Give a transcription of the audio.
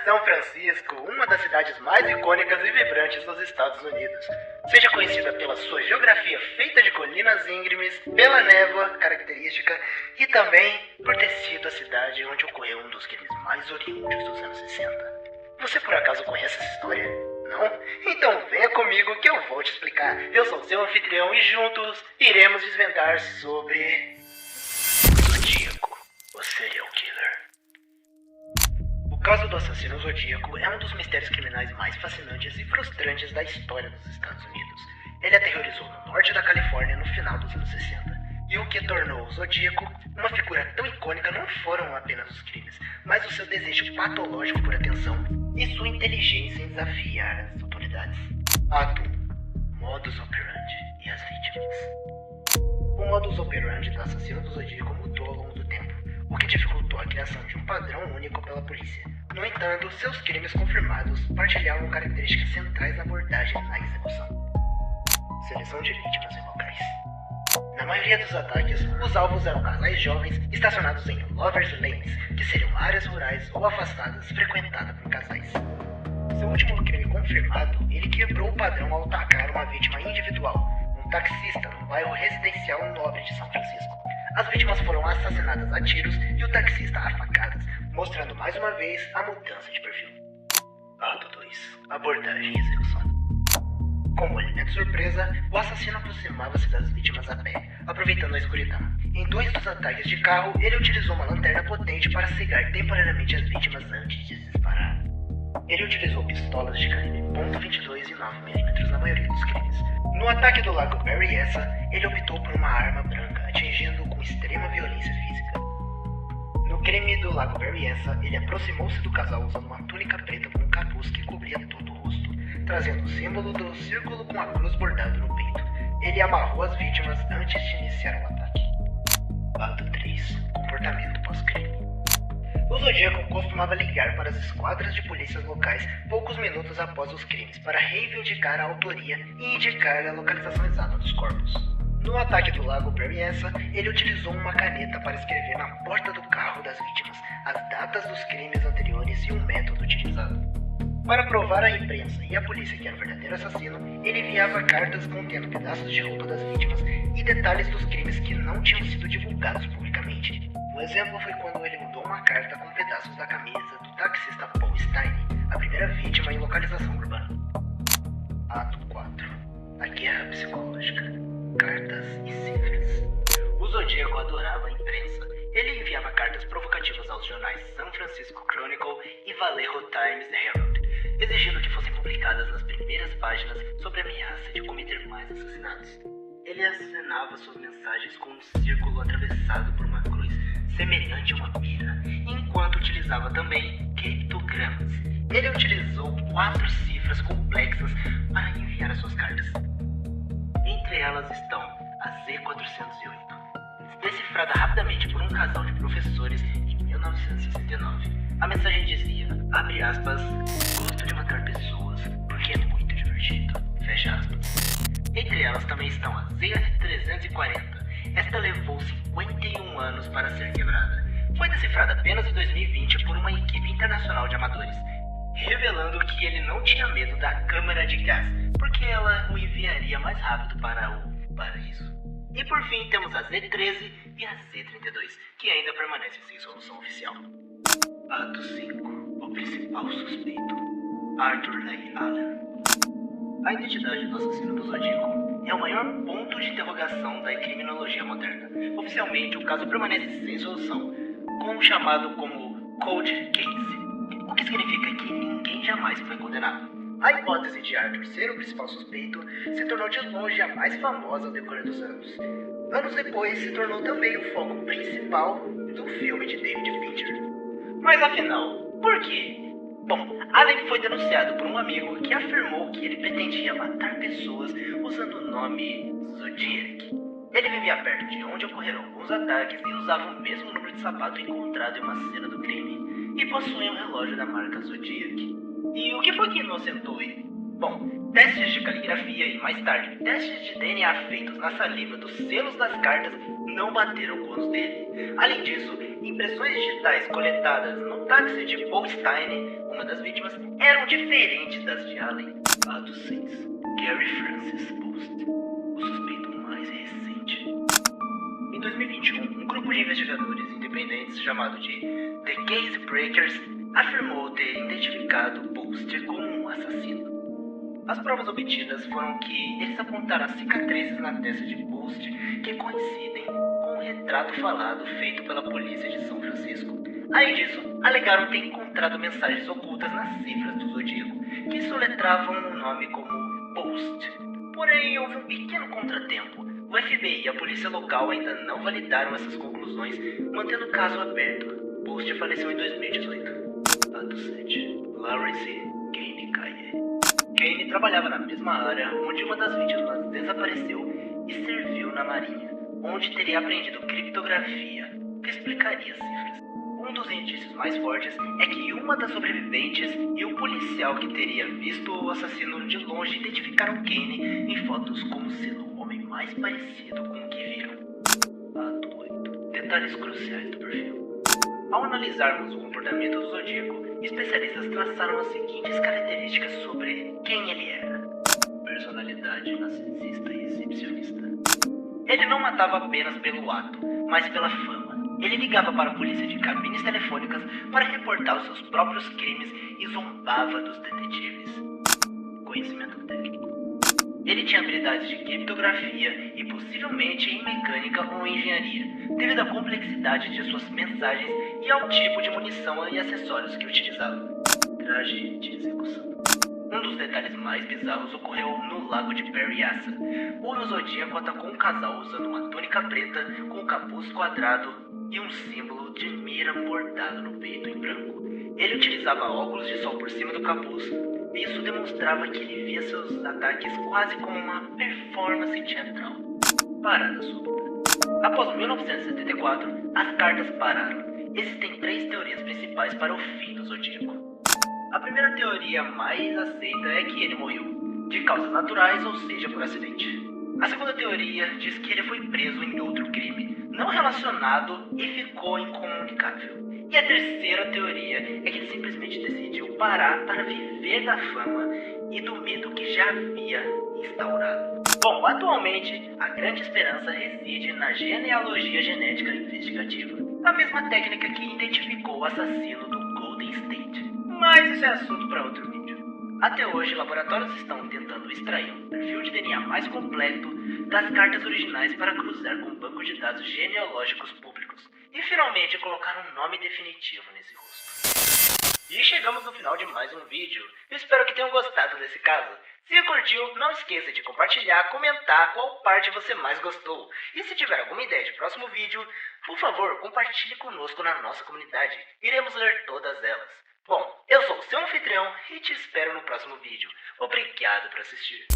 São Francisco, uma das cidades mais icônicas e vibrantes dos Estados Unidos. Seja conhecida pela sua geografia feita de colinas íngremes, pela névoa característica e também por ter sido a cidade onde ocorreu um dos crimes mais oriundos dos anos 60. Você por acaso conhece essa história? Não? Então venha comigo que eu vou te explicar. Eu sou seu anfitrião e juntos iremos desvendar sobre... Zodíaco, o serial killer. O caso do assassino Zodíaco é um dos mistérios criminais mais fascinantes e frustrantes da história dos Estados Unidos. Ele aterrorizou no norte da Califórnia no final dos anos 60. E o que tornou o Zodíaco uma figura tão icônica não foram apenas os crimes, mas o seu desejo patológico por atenção e sua inteligência em desafiar as autoridades. Ato 1. Modus operandi e as vítimas. O modus operandi do assassino do Zodíaco mudou ao longo do tempo, o que dificultou a criação de um padrão único pela polícia. No entanto, seus crimes confirmados partilhavam características centrais na abordagem e na execução. Seleção de vítimas em locais. Na maioria dos ataques, os alvos eram casais jovens estacionados em lovers lanes, que seriam áreas rurais ou afastadas frequentadas por casais. Seu último crime confirmado, ele quebrou o padrão ao atacar uma vítima individual, um taxista no bairro residencial nobre de São Francisco. As vítimas foram assassinadas a tiros e o taxista a facadas, mostrando mais uma vez a mudança de perfil. Ato 2. Abordagem e execução. Como elemento surpresa, o assassino aproximava-se das vítimas a pé, aproveitando a escuridão. Em 2 dos ataques de carro, ele utilizou uma lanterna potente para cegar temporariamente as vítimas antes de disparar. Ele utilizou pistolas de calibre .22 e 9mm na maioria dos crimes. No ataque do Lago Berryessa, ele optou por uma arma branca, atingindo com extrema violência física. No crime do Lago Berryessa, ele aproximou-se do casal usando uma túnica preta com um capuz que cobria todo o rosto, trazendo o símbolo do círculo com a cruz bordado no peito. Ele amarrou as vítimas antes de iniciar o ataque. Ato 3. Comportamento pós-crime. O Zodíaco costumava ligar para as esquadras de polícias locais poucos minutos após os crimes para reivindicar a autoria e indicar a localização exata dos corpos. No ataque do Lago Berryessa, ele utilizou uma caneta para escrever na porta do carro das vítimas as datas dos crimes anteriores e o método utilizado. Para provar à imprensa e à polícia que era o verdadeiro assassino, ele enviava cartas contendo pedaços de roupa das vítimas e detalhes dos crimes que não tinham sido divulgados publicamente. Um exemplo foi quando ele mudou uma carta com pedaços da camisa do taxista Paul Stein, a primeira vítima em localização urbana. Ato 4. A guerra psicológica. Cartas e cifras. O Zodíaco adorava a imprensa. Ele enviava cartas provocativas aos jornais San Francisco Chronicle e Vallejo Times Herald, exigindo que fossem publicadas nas primeiras páginas sobre a ameaça de cometer mais assassinatos. Ele acenava suas mensagens com um círculo atravessado por uma cruz, semelhante a uma pira, enquanto utilizava também criptogramas. Ele utilizou 4 cifras complexas para enviar as suas cartas. Entre elas estão a Z408, decifrada rapidamente por um casal de professores em 1969. A mensagem dizia, abre aspas, gosto de matar pessoas porque é muito divertido, fecha aspas. Entre elas também estão a Z340. Esta levou 51 anos para ser quebrada. Foi decifrada apenas em 2020 por uma equipe internacional de amadores, revelando que ele não tinha medo da câmara de gás, porque ela o enviaria mais rápido para o paraíso. E por fim temos a Z13 e a Z32, que ainda permanecem sem solução oficial. Ato 5. O principal suspeito. Arthur Leigh Allen. A identidade do assassino do Zodíaco é o maior ponto de interrogação da criminologia moderna. Oficialmente, o caso permanece sem solução, com o chamado como Cold Case, o que significa que ninguém jamais foi condenado. A hipótese de Arthur ser o principal suspeito se tornou de longe a mais famosa ao decorrer dos anos. Anos depois, se tornou também o foco principal do filme de David Fincher. Mas afinal, por quê? Bom, Allen foi denunciado por um amigo que afirmou que ele pretendia matar pessoas usando o nome Zodiac. Ele vivia perto de onde ocorreram alguns ataques e usava o mesmo número de sapato encontrado em uma cena do crime, e possuía um relógio da marca Zodiac. E o que foi que inocentou ele? Bom, testes de caligrafia e mais tarde testes de DNA feitos na saliva dos selos das cartas não bateram com os dele. Além disso, impressões digitais coletadas no táxi de Paul Stein, uma das vítimas, eram diferentes das de Allen. Ato 6. Gary Francis Post, o suspeito mais recente. Em 2021, um grupo de investigadores independentes chamado de The Case Breakers afirmou ter identificado Post como um assassino. As provas obtidas foram que eles apontaram cicatrizes na testa de Post que coincidem com o retrato falado feito pela polícia de São Francisco. Além disso, alegaram ter encontrado mensagens ocultas nas cifras do Zodíaco, que soletravam o nome como Post. Porém, houve um pequeno contratempo. O FBI e a polícia local ainda não validaram essas conclusões, mantendo o caso aberto. Post faleceu em 2018. Ato 7. Lawrence Kane Kaye. Kane trabalhava na mesma área onde uma das vítimas desapareceu e serviu na marinha, onde teria aprendido criptografia, que explicaria as cifras. Um dos indícios mais fortes é que uma das sobreviventes e o policial que teria visto o assassino de longe identificaram Kane em fotos como sendo o homem mais parecido com o que viram. Ato 8. Detalhes cruciais do perfil. Ao analisarmos o comportamento do Zodíaco, especialistas traçaram as seguintes características sobre quem ele era. Personalidade narcisista e exibicionista. Ele não matava apenas pelo ato, mas pela fama. Ele ligava para a polícia de cabines telefônicas para reportar os seus próprios crimes e zombava dos detetives. Conhecimento técnico. Ele tinha habilidades de criptografia e possivelmente em mecânica ou engenharia, devido à complexidade de suas mensagens e ao tipo de munição e acessórios que utilizava. Traje de execução. Um dos detalhes mais bizarros ocorreu no lago de Berryessa. O Zodíaco atacou um casal usando uma túnica preta com um capuz quadrado e um símbolo de mira bordado no peito em branco. Ele utilizava óculos de sol por cima do capuz, e isso demonstrava que ele via seus ataques quase como uma performance teatral. Parada súbita. Após 1974, as cartas pararam. Existem 3 teorias principais para o fim do Zodíaco. A primeira teoria mais aceita é que ele morreu, de causas naturais, ou seja, por acidente. A segunda teoria diz que ele foi preso em outro crime, não relacionado e ficou incomunicável. E a terceira teoria é que ele simplesmente decidiu parar para viver da fama e do medo que já havia instaurado. Bom, atualmente, a grande esperança reside na genealogia genética investigativa, a mesma técnica que identificou o assassino do Golden State. Mas isso é assunto para outro vídeo. Até hoje, laboratórios estão tentando extrair um perfil de DNA mais completo das cartas originais para cruzar com um banco de dados genealógicos públicos e finalmente colocar um nome definitivo nesse rosto. E chegamos no final de mais um vídeo. Espero que tenham gostado desse caso. Se curtiu, não esqueça de compartilhar, comentar qual parte você mais gostou. E se tiver alguma ideia de próximo vídeo, por favor, compartilhe conosco na nossa comunidade. Iremos ler todas elas. Bom, eu sou o seu anfitrião e te espero no próximo vídeo. Obrigado por assistir.